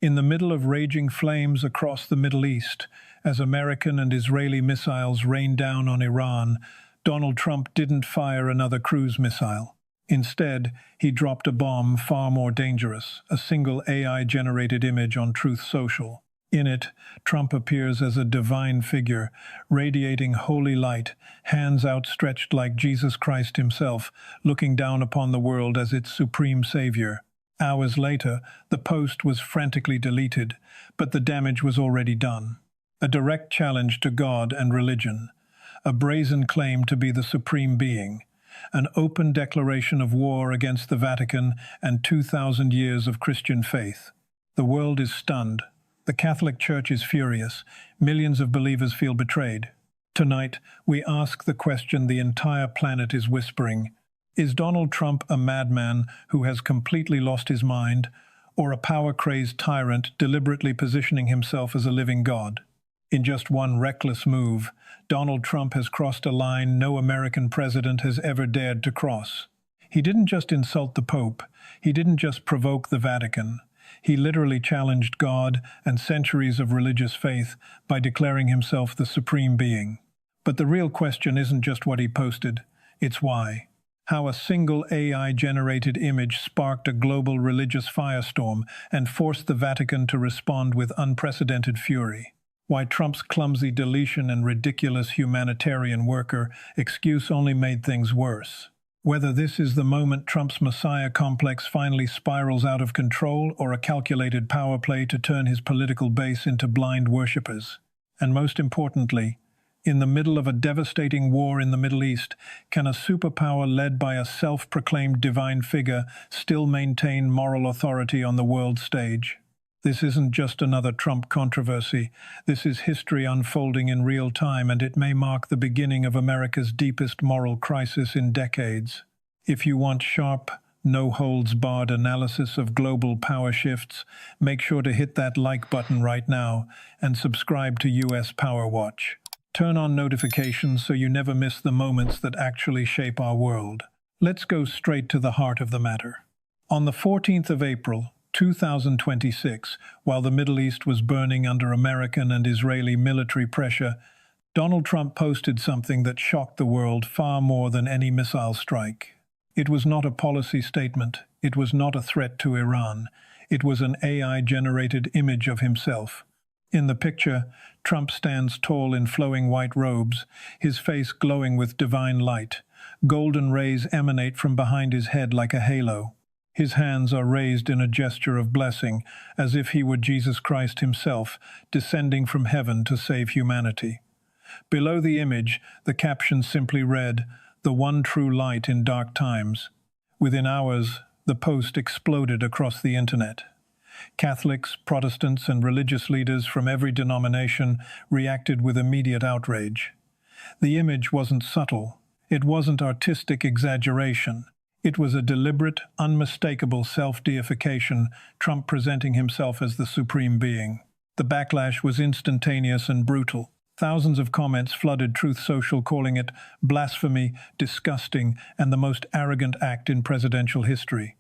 In the middle of raging flames across the Middle East, as American and Israeli missiles rained down on Iran, Donald Trump didn't fire another cruise missile. Instead, he dropped a bomb far more dangerous, a single AI-generated image on Truth Social. In it, Trump appears as a divine figure, radiating holy light, hands outstretched like Jesus Christ himself, looking down upon the world as its supreme savior. Hours later, the post was frantically deleted, but the damage was already done. A direct challenge to God and religion, a brazen claim to be the supreme being, an open declaration of war against the Vatican and 2,000 years of Christian faith. The world is stunned. The Catholic Church is furious. Millions of believers feel betrayed. Tonight, we ask the question the entire planet is whispering. Is Donald Trump a madman who has completely lost his mind, or a power-crazed tyrant deliberately positioning himself as a living god? In just one reckless move, Donald Trump has crossed a line no American president has ever dared to cross. He didn't just insult the Pope. He didn't just provoke the Vatican. He literally challenged God and centuries of religious faith by declaring himself the supreme being. But the real question isn't just what he posted, it's why. How a single AI-generated image sparked a global religious firestorm and forced the Vatican to respond with unprecedented fury. Why Trump's clumsy deletion and ridiculous humanitarian worker excuse only made things worse. Whether this is the moment Trump's Messiah complex finally spirals out of control or a calculated power play to turn his political base into blind worshippers. And most importantly, in the middle of a devastating war in the Middle East, can a superpower led by a self-proclaimed divine figure still maintain moral authority on the world stage? This isn't just another Trump controversy. This is history unfolding in real time, and it may mark the beginning of America's deepest moral crisis in decades. If you want sharp, no-holds-barred analysis of global power shifts, make sure to hit that like button right now and subscribe to US Power Watch. Turn on notifications so you never miss the moments that actually shape our world. Let's go straight to the heart of the matter. On the 14th of April, 2026, while the Middle East was burning under American and Israeli military pressure, Donald Trump posted something that shocked the world far more than any missile strike. It was not a policy statement. It was not a threat to Iran. It was an AI-generated image of himself. In the picture, Trump stands tall in flowing white robes, his face glowing with divine light. Golden rays emanate from behind his head like a halo. His hands are raised in a gesture of blessing, as if he were Jesus Christ himself, descending from heaven to save humanity. Below the image, the caption simply read, "The one true light in dark times." Within hours, the post exploded across the internet. Catholics, Protestants, and religious leaders from every denomination reacted with immediate outrage. The image wasn't subtle. It wasn't artistic exaggeration. It was a deliberate, unmistakable self-deification, Trump presenting himself as the supreme being. The backlash was instantaneous and brutal. Thousands of comments flooded Truth Social, calling it blasphemy, disgusting, and the most arrogant act in presidential history.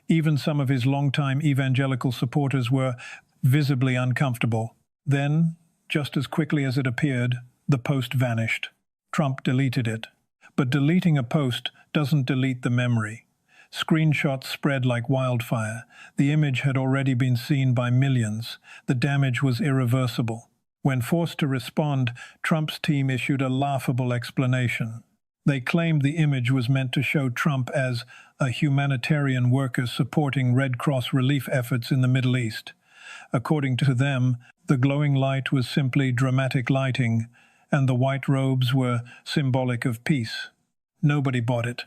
Even some of his longtime evangelical supporters were visibly uncomfortable. Then, just as quickly as it appeared, the post vanished. Trump deleted it. But deleting a post doesn't delete the memory. Screenshots spread like wildfire. The image had already been seen by millions. The damage was irreversible. When forced to respond, Trump's team issued a laughable explanation. They claimed the image was meant to show Trump as a humanitarian worker supporting Red Cross relief efforts in the Middle East. According to them, the glowing light was simply dramatic lighting, and the white robes were symbolic of peace. Nobody bought it.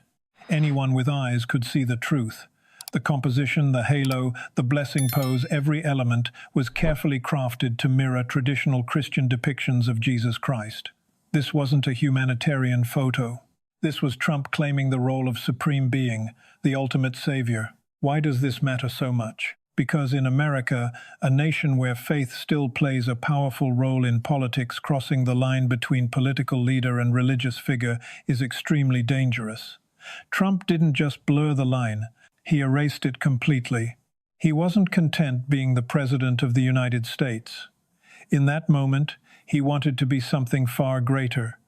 Anyone with eyes could see the truth. The composition, the halo, the blessing pose, every element was carefully crafted to mirror traditional Christian depictions of Jesus Christ. This wasn't a humanitarian photo. This was Trump claiming the role of supreme being, the ultimate savior. Why does this matter so much? Because in America, a nation where faith still plays a powerful role in politics, crossing the line between political leader and religious figure is extremely dangerous. Trump didn't just blur the line, he erased it completely. He wasn't content being the President of the United States. In that moment, he wanted to be something far greater,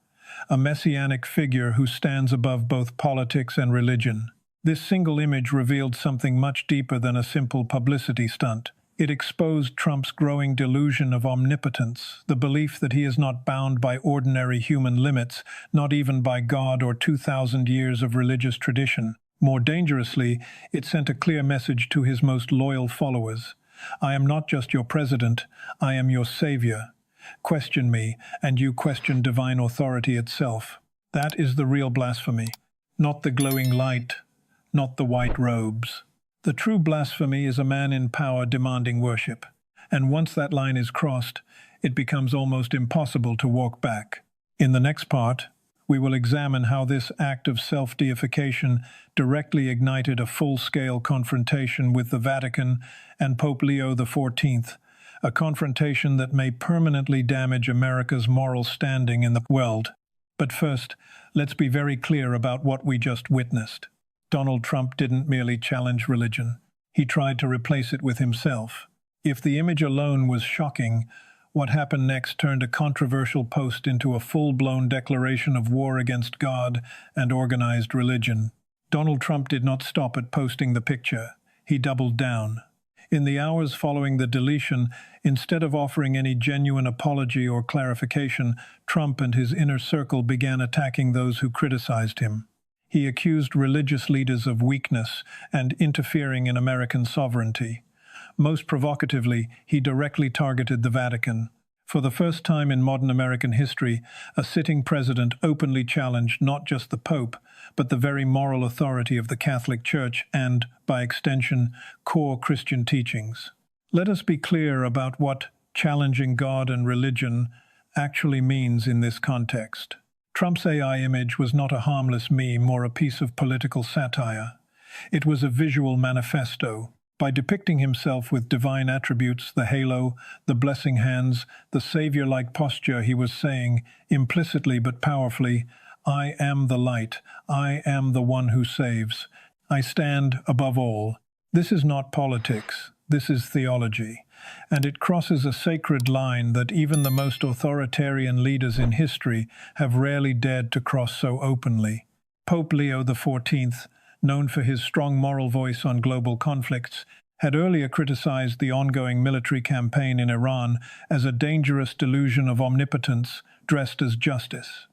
a messianic figure who stands above both politics and religion. This single image revealed something much deeper than a simple publicity stunt. It exposed Trump's growing delusion of omnipotence, the belief that he is not bound by ordinary human limits, not even by God or 2,000 years of religious tradition. More dangerously, it sent a clear message to his most loyal followers. I am not just your president, I am your savior. Question me, and you question divine authority itself. That is the real blasphemy, not the glowing light, not the white robes. The true blasphemy is a man in power demanding worship, and once that line is crossed, it becomes almost impossible to walk back. In the next part, we will examine how this act of self-deification directly ignited a full-scale confrontation with the Vatican and Pope Leo XIV, a confrontation that may permanently damage America's moral standing in the world. But first, let's be very clear about what we just witnessed. Donald Trump didn't merely challenge religion. He tried to replace it with himself. If the image alone was shocking, what happened next turned a controversial post into a full-blown declaration of war against God and organized religion. Donald Trump did not stop at posting the picture. He doubled down. In the hours following the deletion, instead of offering any genuine apology or clarification, Trump and his inner circle began attacking those who criticized him. He accused religious leaders of weakness and interfering in American sovereignty. Most provocatively, he directly targeted the Vatican. For the first time in modern American history, a sitting president openly challenged not just the Pope, but the very moral authority of the Catholic Church and, by extension, core Christian teachings. Let us be clear about what challenging God and religion actually means in this context. Trump's AI image was not a harmless meme or a piece of political satire. It was a visual manifesto. By depicting himself with divine attributes, the halo, the blessing hands, the savior-like posture, he was saying, implicitly but powerfully, I am the light, I am the one who saves. I stand above all. This is not politics, this is theology. And it crosses a sacred line that even the most authoritarian leaders in history have rarely dared to cross so openly. Pope Leo XIV, known for his strong moral voice on global conflicts, had earlier criticized the ongoing military campaign in Iran as a dangerous delusion of omnipotence dressed as justice.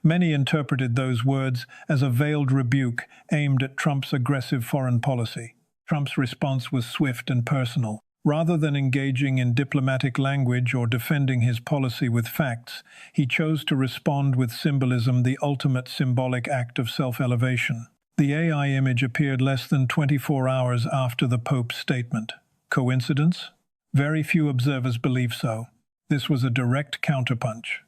Many interpreted those words as a veiled rebuke aimed at Trump's aggressive foreign policy. Trump's response was swift and personal. Rather than engaging in diplomatic language or defending his policy with facts, he chose to respond with symbolism, the ultimate symbolic act of self-elevation. The AI image appeared less than 24 hours after the Pope's statement. Coincidence? Very few observers believe so. This was a direct counterpunch.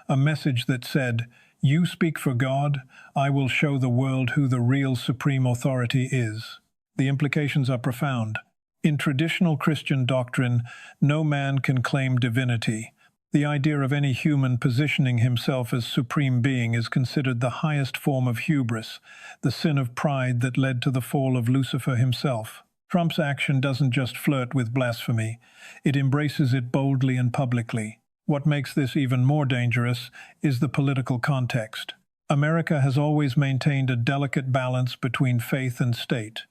A message that said, "You speak for God, I will show the world who the real supreme authority is." The implications are profound. In traditional Christian doctrine, no man can claim divinity. The idea of any human positioning himself as supreme being is considered the highest form of hubris, the sin of pride that led to the fall of Lucifer himself. Trump's action doesn't just flirt with blasphemy, it embraces it boldly and publicly. What makes this even more dangerous is the political context. America has always maintained a delicate balance between faith and state.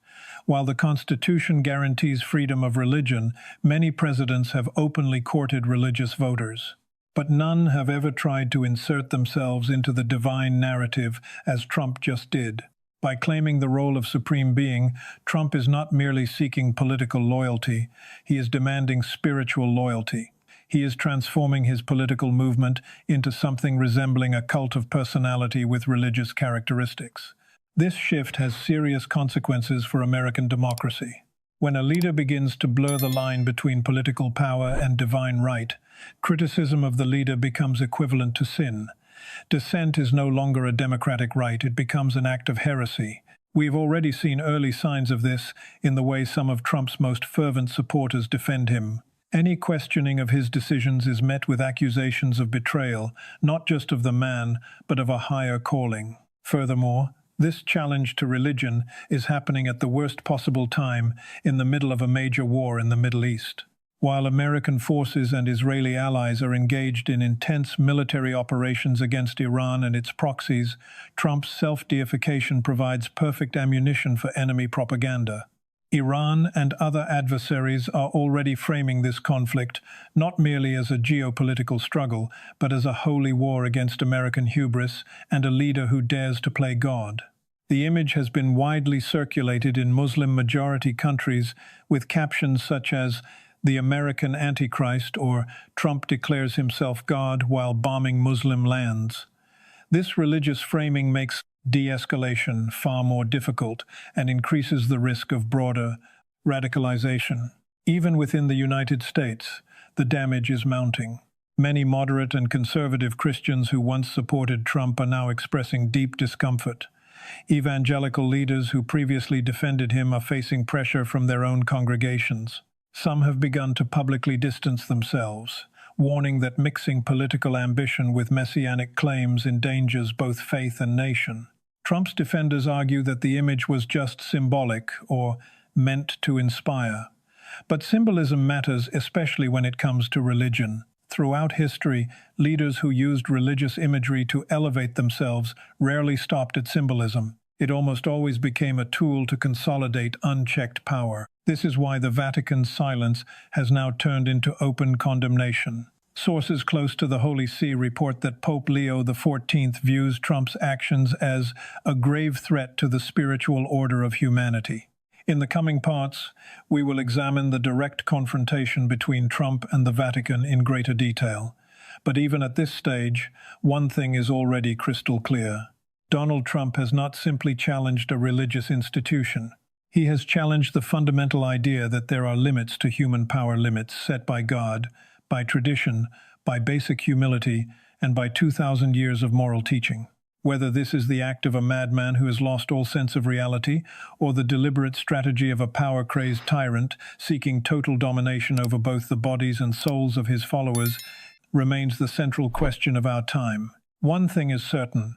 While the Constitution guarantees freedom of religion, many presidents have openly courted religious voters. But none have ever tried to insert themselves into the divine narrative as Trump just did. By claiming the role of supreme being, Trump is not merely seeking political loyalty, he is demanding spiritual loyalty. He is transforming his political movement into something resembling a cult of personality with religious characteristics. This shift has serious consequences for American democracy. When a leader begins to blur the line between political power and divine right, criticism of the leader becomes equivalent to sin. Dissent is no longer a democratic right, it becomes an act of heresy. We've already seen early signs of this in the way some of Trump's most fervent supporters defend him. Any questioning of his decisions is met with accusations of betrayal, not just of the man, but of a higher calling. Furthermore, This challenge to religion is happening at the worst possible time in the middle of a major war in the Middle East. While American forces and Israeli allies are engaged in intense military operations against Iran and its proxies, Trump's self-deification provides perfect ammunition for enemy propaganda. Iran and other adversaries are already framing this conflict not merely as a geopolitical struggle, but as a holy war against American hubris and a leader who dares to play God. The image has been widely circulated in Muslim-majority countries with captions such as "The American Antichrist" or "Trump declares himself God while bombing Muslim lands." This religious framing makes de-escalation far more difficult and increases the risk of broader radicalization. Even within the United States, the damage is mounting. Many moderate and conservative Christians who once supported Trump are now expressing deep discomfort. Evangelical leaders who previously defended him are facing pressure from their own congregations. Some have begun to publicly distance themselves, warning that mixing political ambition with messianic claims endangers both faith and nation. Trump's defenders argue that the image was just symbolic or meant to inspire. But symbolism matters, especially when it comes to religion. Throughout history, leaders who used religious imagery to elevate themselves rarely stopped at symbolism. It almost always became a tool to consolidate unchecked power. This is why the Vatican's silence has now turned into open condemnation. Sources close to the Holy See report that Pope Leo XIV views Trump's actions as a grave threat to the spiritual order of humanity. In the coming parts, we will examine the direct confrontation between Trump and the Vatican in greater detail. But even at this stage, one thing is already crystal clear. Donald Trump has not simply challenged a religious institution. He has challenged the fundamental idea that there are limits to human power, limits set by God, by tradition, by basic humility, and by 2,000 years of moral teaching. Whether this is the act of a madman who has lost all sense of reality, or the deliberate strategy of a power-crazed tyrant seeking total domination over both the bodies and souls of his followers, remains the central question of our time. One thing is certain.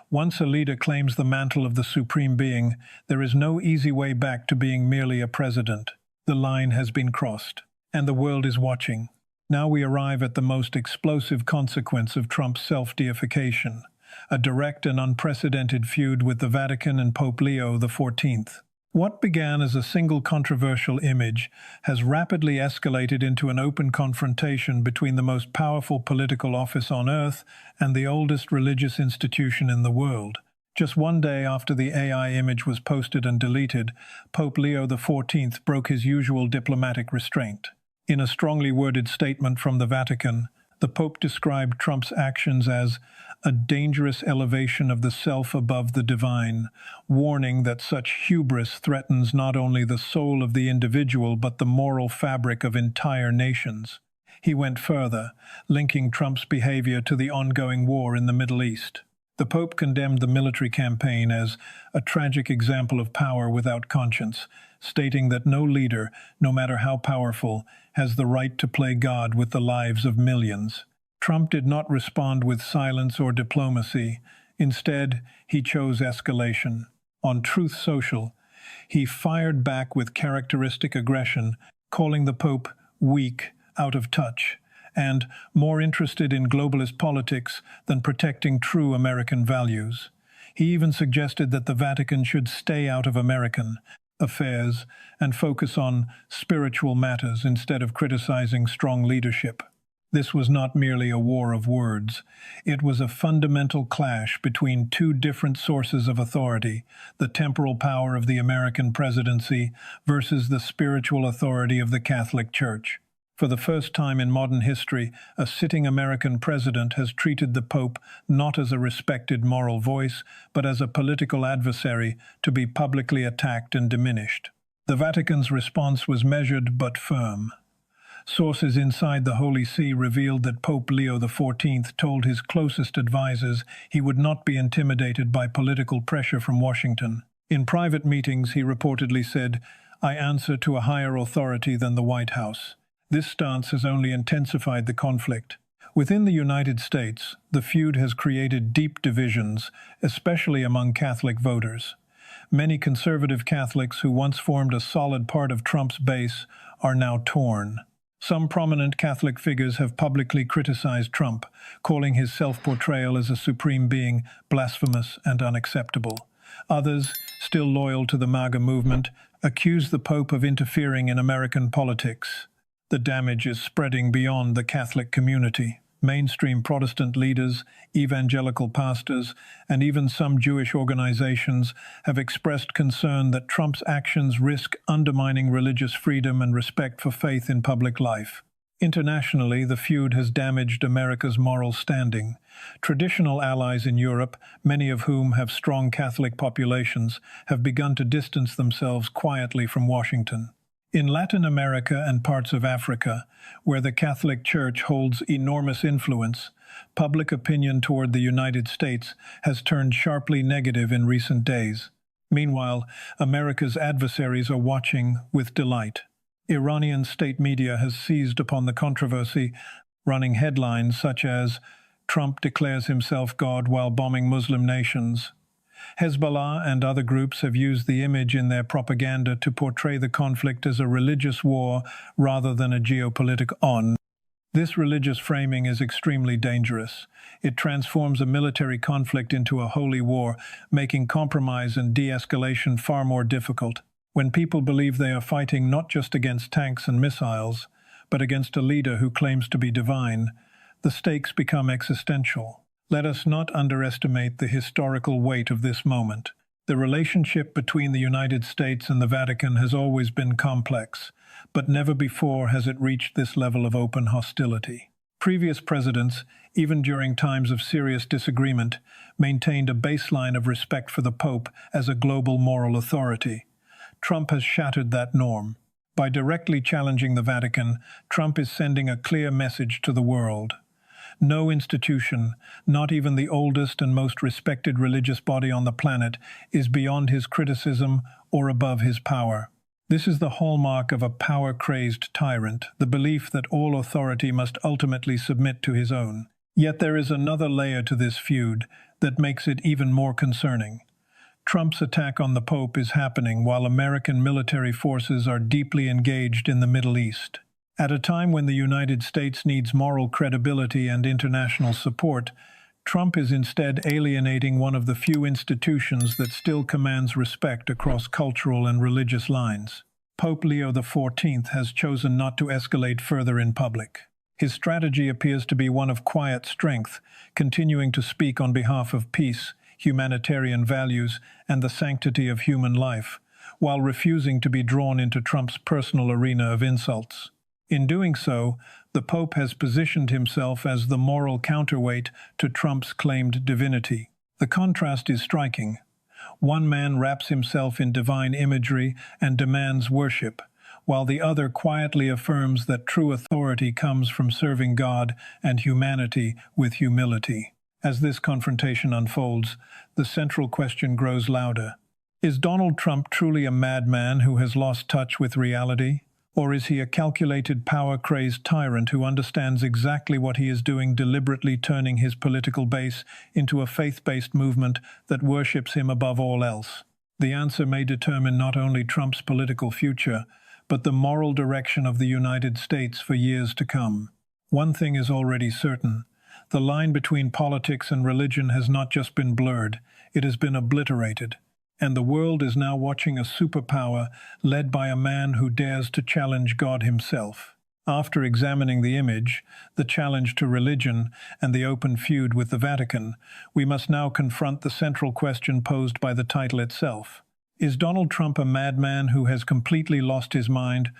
Once a leader claims the mantle of the supreme being, there is no easy way back to being merely a president. The line has been crossed, and the world is watching. Now we arrive at the most explosive consequence of Trump's self-deification, a direct and unprecedented feud with the Vatican and Pope Leo XIV. What began as a single controversial image has rapidly escalated into an open confrontation between the most powerful political office on earth and the oldest religious institution in the world. Just one day after the AI image was posted and deleted, Pope Leo XIV broke his usual diplomatic restraint. In a strongly worded statement from the Vatican, the Pope described Trump's actions as a dangerous elevation of the self above the divine, warning that such hubris threatens not only the soul of the individual but the moral fabric of entire nations. He went further, linking Trump's behavior to the ongoing war in the Middle East. The Pope condemned the military campaign as a tragic example of power without conscience, stating that no leader, no matter how powerful, has the right to play God with the lives of millions. Trump did not respond with silence or diplomacy. Instead, he chose escalation. On Truth Social, he fired back with characteristic aggression, calling the Pope weak, out of touch, and more interested in globalist politics than protecting true American values. He even suggested that the Vatican should stay out of American affairs and focus on spiritual matters instead of criticizing strong leadership. This was not merely a war of words. It was a fundamental clash between two different sources of authority, the temporal power of the American presidency versus the spiritual authority of the Catholic Church. For the first time in modern history, a sitting American president has treated the Pope not as a respected moral voice, but as a political adversary to be publicly attacked and diminished. The Vatican's response was measured but firm. Sources inside the Holy See revealed that Pope Leo XIV told his closest advisors he would not be intimidated by political pressure from Washington. In private meetings, he reportedly said, "I answer to a higher authority than the White House." This stance has only intensified the conflict. Within the United States, the feud has created deep divisions, especially among Catholic voters. Many conservative Catholics who once formed a solid part of Trump's base are now torn. Some prominent Catholic figures have publicly criticized Trump, calling his self-portrayal as a supreme being blasphemous and unacceptable. Others, still loyal to the MAGA movement, accuse the Pope of interfering in American politics. The damage is spreading beyond the Catholic community. Mainstream Protestant leaders, evangelical pastors, and even some Jewish organizations have expressed concern that Trump's actions risk undermining religious freedom and respect for faith in public life. Internationally, the feud has damaged America's moral standing. Traditional allies in Europe, many of whom have strong Catholic populations, have begun to distance themselves quietly from Washington. In Latin America and parts of Africa, where the Catholic Church holds enormous influence, public opinion toward the United States has turned sharply negative in recent days. Meanwhile, America's adversaries are watching with delight. Iranian state media has seized upon the controversy, running headlines such as, "Trump declares himself God while bombing Muslim nations." Hezbollah and other groups have used the image in their propaganda to portray the conflict as a religious war rather than a geopolitical one. This religious framing is extremely dangerous. It transforms a military conflict into a holy war, making compromise and de-escalation far more difficult. When people believe they are fighting not just against tanks and missiles, but against a leader who claims to be divine, the stakes become existential. Let us not underestimate the historical weight of this moment. The relationship between the United States and the Vatican has always been complex, but never before has it reached this level of open hostility. Previous presidents, even during times of serious disagreement, maintained a baseline of respect for the Pope as a global moral authority. Trump has shattered that norm. By directly challenging the Vatican, Trump is sending a clear message to the world. No institution, not even the oldest and most respected religious body on the planet, is beyond his criticism or above his power. This is the hallmark of a power-crazed tyrant, the belief that all authority must ultimately submit to his own. Yet there is another layer to this feud that makes it even more concerning. Trump's attack on the Pope is happening while American military forces are deeply engaged in the Middle East. At a time when the United States needs moral credibility and international support, Trump is instead alienating one of the few institutions that still commands respect across cultural and religious lines. Pope Leo XIV has chosen not to escalate further in public. His strategy appears to be one of quiet strength, continuing to speak on behalf of peace, humanitarian values, and the sanctity of human life, while refusing to be drawn into Trump's personal arena of insults. In doing so, the Pope has positioned himself as the moral counterweight to Trump's claimed divinity. The contrast is striking. One man wraps himself in divine imagery and demands worship, while the other quietly affirms that true authority comes from serving God and humanity with humility. As this confrontation unfolds, the central question grows louder. Is Donald Trump truly a madman who has lost touch with reality? Or is he a calculated, power-crazed tyrant who understands exactly what he is doing, deliberately turning his political base into a faith-based movement that worships him above all else? The answer may determine not only Trump's political future, but the moral direction of the United States for years to come. One thing is already certain. The line between politics and religion has not just been blurred, it has been obliterated. And the world is now watching a superpower led by a man who dares to challenge God himself. After examining the image, the challenge to religion, and the open feud with the Vatican, we must now confront the central question posed by the title itself. Is Donald Trump a madman who has completely lost his mind,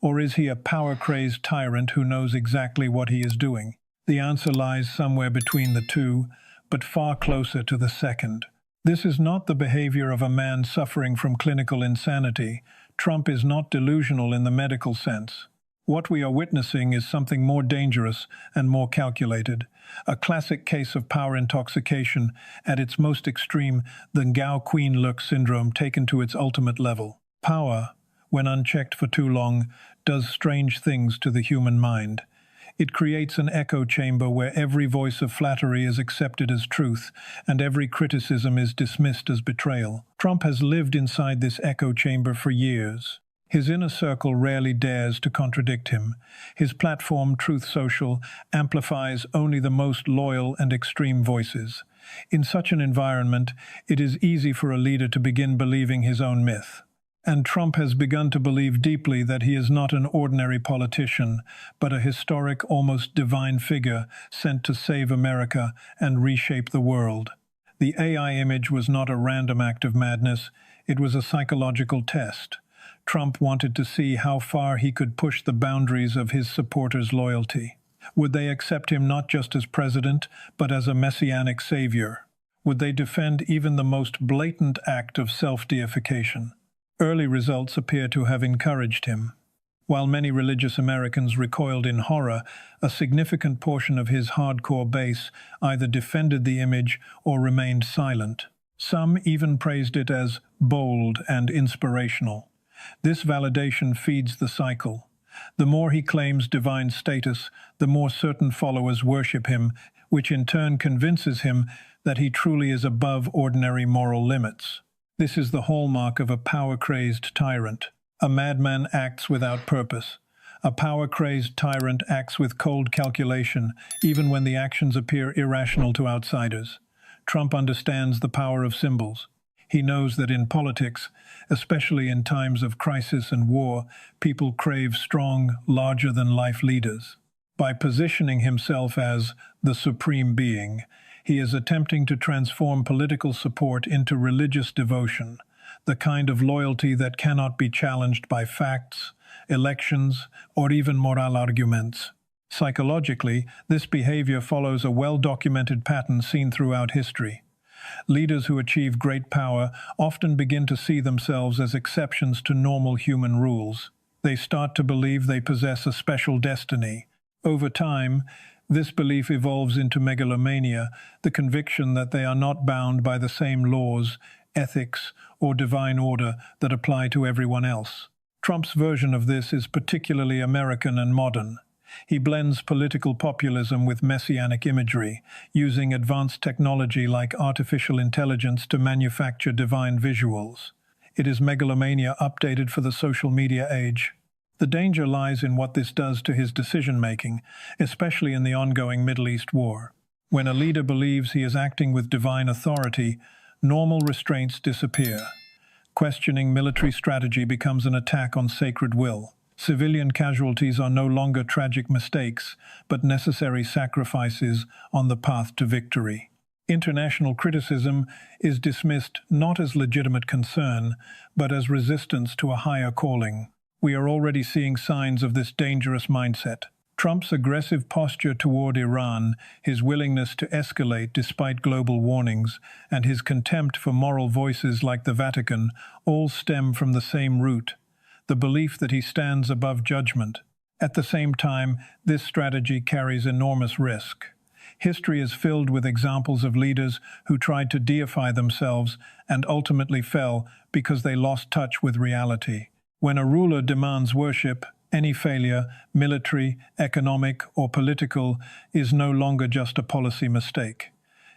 or is he a power-crazed tyrant who knows exactly what he is doing? The answer lies somewhere between the two, but far closer to the second. This is not the behavior of a man suffering from clinical insanity. Trump is not delusional in the medical sense. What we are witnessing is something more dangerous and more calculated, a classic case of power intoxication at its most extreme, the Gao Queen Look syndrome taken to its ultimate level. Power, when unchecked for too long, does strange things to the human mind. It creates an echo chamber where every voice of flattery is accepted as truth and every criticism is dismissed as betrayal. Trump has lived inside this echo chamber for years. His inner circle rarely dares to contradict him. His platform, Truth Social, amplifies only the most loyal and extreme voices. In such an environment, it is easy for a leader to begin believing his own myth. And Trump has begun to believe deeply that he is not an ordinary politician, but a historic, almost divine figure sent to save America and reshape the world. The AI image was not a random act of madness, it was a psychological test. Trump wanted to see how far he could push the boundaries of his supporters' loyalty. Would they accept him not just as president, but as a messianic savior? Would they defend even the most blatant act of self-deification? Early results appear to have encouraged him. While many religious Americans recoiled in horror, a significant portion of his hardcore base either defended the image or remained silent. Some even praised it as bold and inspirational. This validation feeds the cycle. The more he claims divine status, the more certain followers worship him, which in turn convinces him that he truly is above ordinary moral limits. This is the hallmark of a power-crazed tyrant. A madman acts without purpose. A power-crazed tyrant acts with cold calculation, even when the actions appear irrational to outsiders. Trump understands the power of symbols. He knows that in politics, especially in times of crisis and war, people crave strong, larger-than-life leaders. By positioning himself as the supreme being, he is attempting to transform political support into religious devotion, the kind of loyalty that cannot be challenged by facts, elections, or even moral arguments. Psychologically, this behavior follows a well-documented pattern seen throughout history. Leaders who achieve great power often begin to see themselves as exceptions to normal human rules. They start to believe they possess a special destiny. Over time, this belief evolves into megalomania, the conviction that they are not bound by the same laws, ethics, or divine order that apply to everyone else. Trump's version of this is particularly American and modern. He blends political populism with messianic imagery, using advanced technology like artificial intelligence to manufacture divine visuals. It is megalomania updated for the social media age. The danger lies in what this does to his decision-making, especially in the ongoing Middle East war. When a leader believes he is acting with divine authority, normal restraints disappear. Questioning military strategy becomes an attack on sacred will. Civilian casualties are no longer tragic mistakes, but necessary sacrifices on the path to victory. International criticism is dismissed not as legitimate concern, but as resistance to a higher calling. We are already seeing signs of this dangerous mindset. Trump's aggressive posture toward Iran, his willingness to escalate despite global warnings, and his contempt for moral voices like the Vatican all stem from the same root: the belief that he stands above judgment. At the same time, this strategy carries enormous risk. History is filled with examples of leaders who tried to deify themselves and ultimately fell because they lost touch with reality. When a ruler demands worship, any failure, military, economic, or political, is no longer just a policy mistake.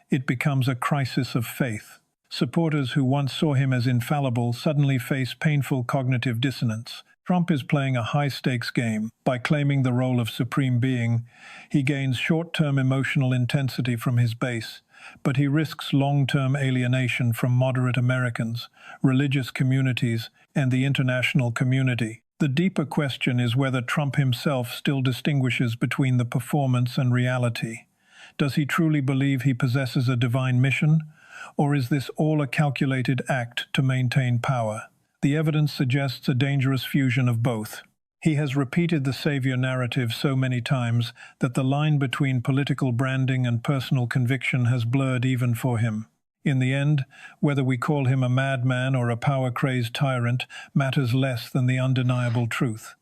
It becomes a crisis of faith. Supporters who once saw him as infallible suddenly face painful cognitive dissonance. Trump is playing a high-stakes game. By claiming the role of supreme being, he gains short-term emotional intensity from his base, but he risks long-term alienation from moderate Americans, religious communities, and the international community. The deeper question is whether Trump himself still distinguishes between the performance and reality. Does he truly believe he possesses a divine mission? Or is this all a calculated act to maintain power? The evidence suggests a dangerous fusion of both. He has repeated the savior narrative so many times that the line between political branding and personal conviction has blurred even for him. In the end, whether we call him a madman or a power-crazed tyrant matters less than the undeniable truth.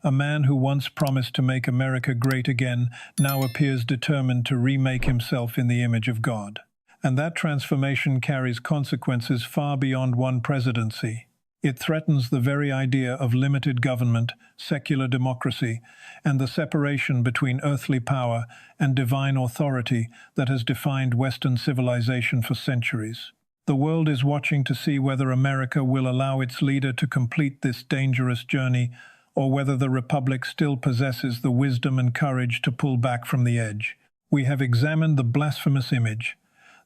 A man who once promised to make America great again now appears determined to remake himself in the image of God. And that transformation carries consequences far beyond one presidency. It threatens the very idea of limited government, secular democracy, and the separation between earthly power and divine authority that has defined Western civilization for centuries. The world is watching to see whether America will allow its leader to complete this dangerous journey, or whether the Republic still possesses the wisdom and courage to pull back from the edge. We have examined the blasphemous image,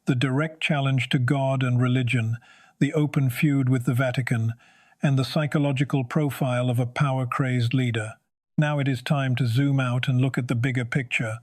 the direct challenge to God and religion, the open feud with the Vatican, and the psychological profile of a power-crazed leader. Now it is time to zoom out and look at the bigger picture,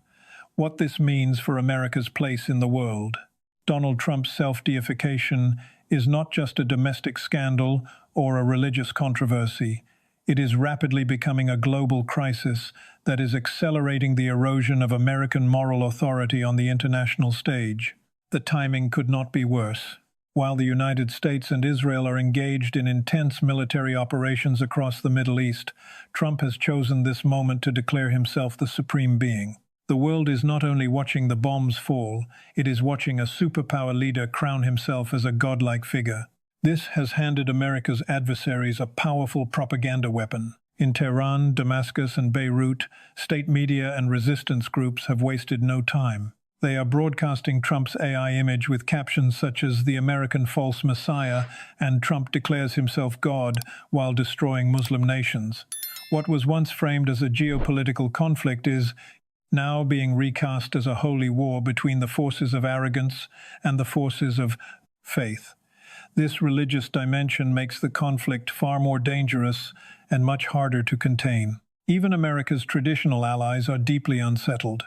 what this means for America's place in the world. Donald Trump's self-deification is not just a domestic scandal or a religious controversy. It is rapidly becoming a global crisis that is accelerating the erosion of American moral authority on the international stage. The timing could not be worse. While the United States and Israel are engaged in intense military operations across the Middle East, Trump has chosen this moment to declare himself the supreme being. The world is not only watching the bombs fall, it is watching a superpower leader crown himself as a godlike figure. This has handed America's adversaries a powerful propaganda weapon. In Tehran, Damascus, and Beirut, state media and resistance groups have wasted no time. They are broadcasting Trump's AI image with captions such as "The American False Messiah" and "Trump declares himself God" while destroying Muslim nations. What was once framed as a geopolitical conflict is now being recast as a holy war between the forces of arrogance and the forces of faith. This religious dimension makes the conflict far more dangerous and much harder to contain. Even America's traditional allies are deeply unsettled.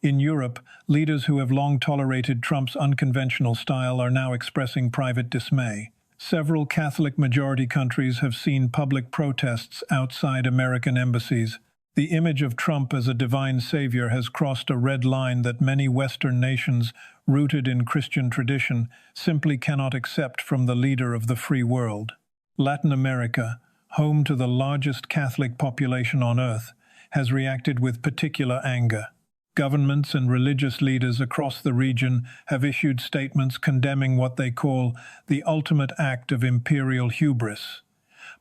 In Europe, leaders who have long tolerated Trump's unconventional style are now expressing private dismay. Several Catholic-majority countries have seen public protests outside American embassies. The image of Trump as a divine savior has crossed a red line that many Western nations, rooted in Christian tradition, simply cannot accept from the leader of the free world. Latin America, home to the largest Catholic population on Earth, has reacted with particular anger. Governments and religious leaders across the region have issued statements condemning what they call the ultimate act of imperial hubris.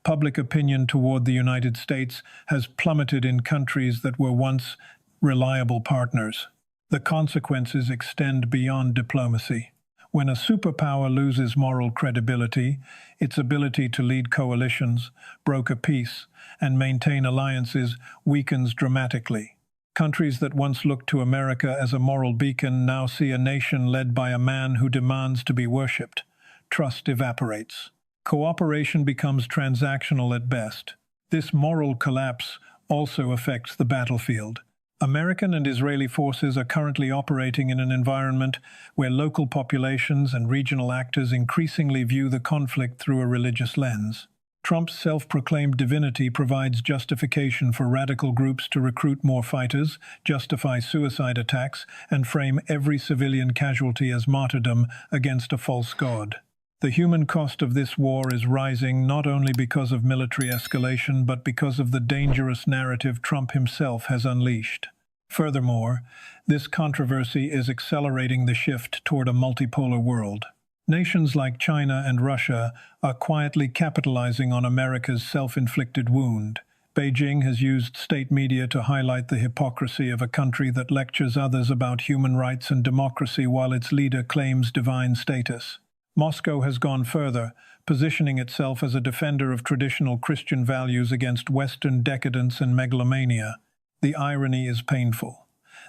Public opinion toward the United States has plummeted in countries that were once reliable partners. The consequences extend beyond diplomacy. When a superpower loses moral credibility, its ability to lead coalitions, broker peace, and maintain alliances weakens dramatically. Countries that once looked to America as a moral beacon now see a nation led by a man who demands to be worshipped. Trust evaporates. Cooperation becomes transactional at best. This moral collapse also affects the battlefield. American and Israeli forces are currently operating in an environment where local populations and regional actors increasingly view the conflict through a religious lens. Trump's self-proclaimed divinity provides justification for radical groups to recruit more fighters, justify suicide attacks, and frame every civilian casualty as martyrdom against a false god. The human cost of this war is rising not only because of military escalation, but because of the dangerous narrative Trump himself has unleashed. Furthermore, this controversy is accelerating the shift toward a multipolar world. Nations like China and Russia are quietly capitalizing on America's self-inflicted wound. Beijing has used state media to highlight the hypocrisy of a country that lectures others about human rights and democracy while its leader claims divine status. Moscow has gone further, positioning itself as a defender of traditional Christian values against Western decadence and megalomania. The irony is painful.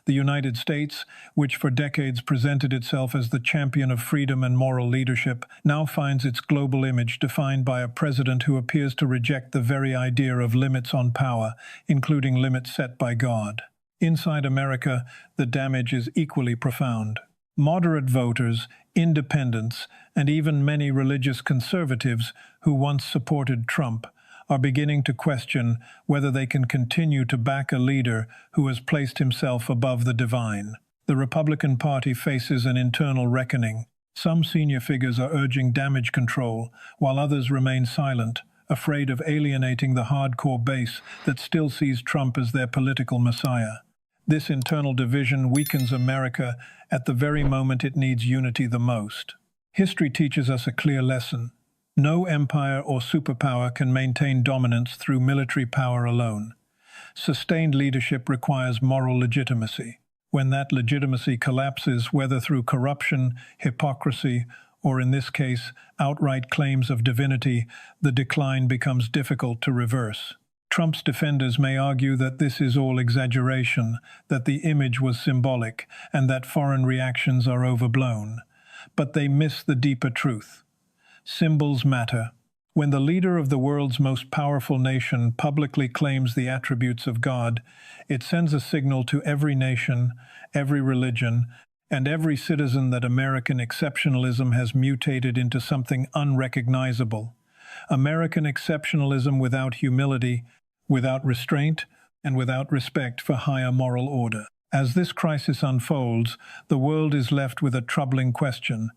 The United States, which for decades presented itself as the champion of freedom and moral leadership, now finds its global image defined by a president who appears to reject the very idea of limits on power, including limits set by God. Inside America, the damage is equally profound. Moderate voters, independents, and even many religious conservatives who once supported Trump are beginning to question whether they can continue to back a leader who has placed himself above the divine. The Republican Party faces an internal reckoning. Some senior figures are urging damage control, while others remain silent, afraid of alienating the hardcore base that still sees Trump as their political messiah. This internal division weakens America at the very moment it needs unity the most. History teaches us a clear lesson. No empire or superpower can maintain dominance through military power alone. Sustained leadership requires moral legitimacy. When that legitimacy collapses, whether through corruption, hypocrisy, or in this case, outright claims of divinity, the decline becomes difficult to reverse. Trump's defenders may argue that this is all exaggeration, that the image was symbolic, and that foreign reactions are overblown. But they miss the deeper truth. Symbols matter. When the leader of the world's most powerful nation publicly claims the attributes of God, it sends a signal to every nation, every religion, and every citizen that American exceptionalism has mutated into something unrecognizable. American exceptionalism without humility, without restraint, and without respect for higher moral order. As this crisis unfolds, the world is left with a troubling question.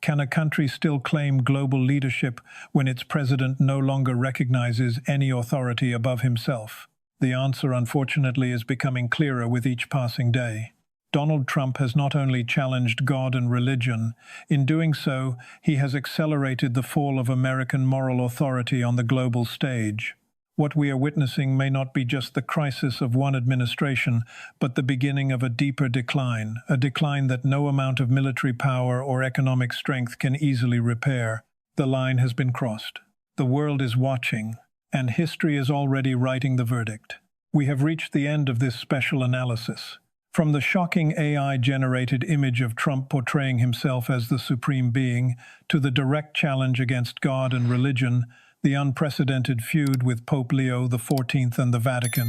Can a country still claim global leadership when its president no longer recognizes any authority above himself? The answer, unfortunately, is becoming clearer with each passing day. Donald Trump has not only challenged God and religion, in doing so, he has accelerated the fall of American moral authority on the global stage. What we are witnessing may not be just the crisis of one administration, but the beginning of a deeper decline, a decline that no amount of military power or economic strength can easily repair. The line has been crossed. The world is watching, and history is already writing the verdict. We have reached the end of this special analysis. From the shocking AI-generated image of Trump portraying himself as the supreme being, to the direct challenge against God and religion, the unprecedented feud with Pope Leo XIV and the Vatican,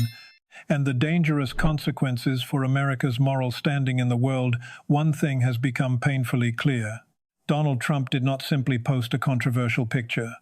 and the dangerous consequences for America's moral standing in the world, one thing has become painfully clear. Donald Trump did not simply post a controversial picture.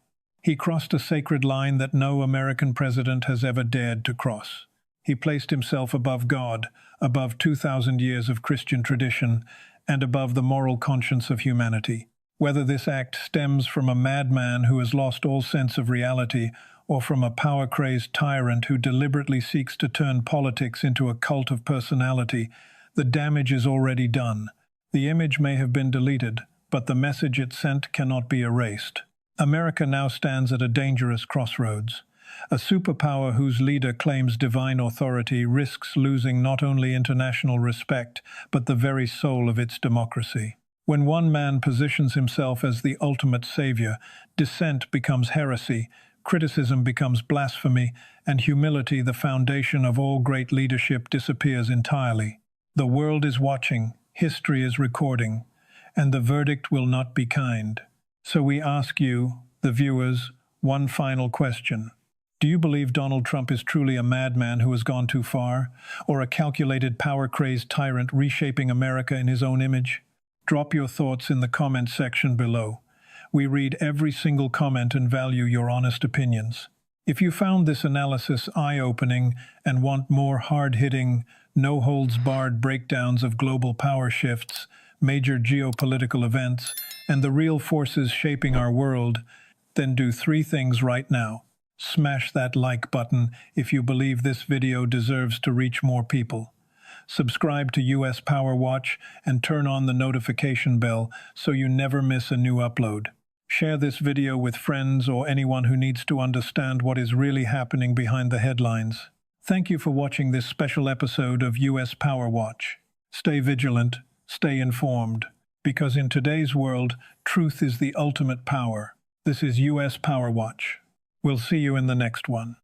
He crossed a sacred line that no American president has ever dared to cross. He placed himself above God, above 2,000 years of Christian tradition, and above the moral conscience of humanity. Whether this act stems from a madman who has lost all sense of reality, or from a power-crazed tyrant who deliberately seeks to turn politics into a cult of personality, the damage is already done. The image may have been deleted, but the message it sent cannot be erased. America now stands at a dangerous crossroads. A superpower whose leader claims divine authority risks losing not only international respect, but the very soul of its democracy. When one man positions himself as the ultimate savior, dissent becomes heresy, criticism becomes blasphemy, and humility, the foundation of all great leadership, disappears entirely. The world is watching, history is recording, and the verdict will not be kind. So we ask you, the viewers, one final question. Do you believe Donald Trump is truly a madman who has gone too far, or a calculated power-crazed tyrant reshaping America in his own image? Drop your thoughts in the comment section below. We read every single comment and value your honest opinions. If you found this analysis eye-opening and want more hard-hitting, no-holds-barred breakdowns of global power shifts, major geopolitical events, and the real forces shaping our world, then do 3 things right now. Smash that like button if you believe this video deserves to reach more people. Subscribe to US Power Watch and turn on the notification bell so you never miss a new upload. Share this video with friends or anyone who needs to understand what is really happening behind the headlines. Thank you for watching this special episode of US Power Watch. Stay vigilant, stay informed, because in today's world, truth is the ultimate power. This is US Power Watch. We'll see you in the next one.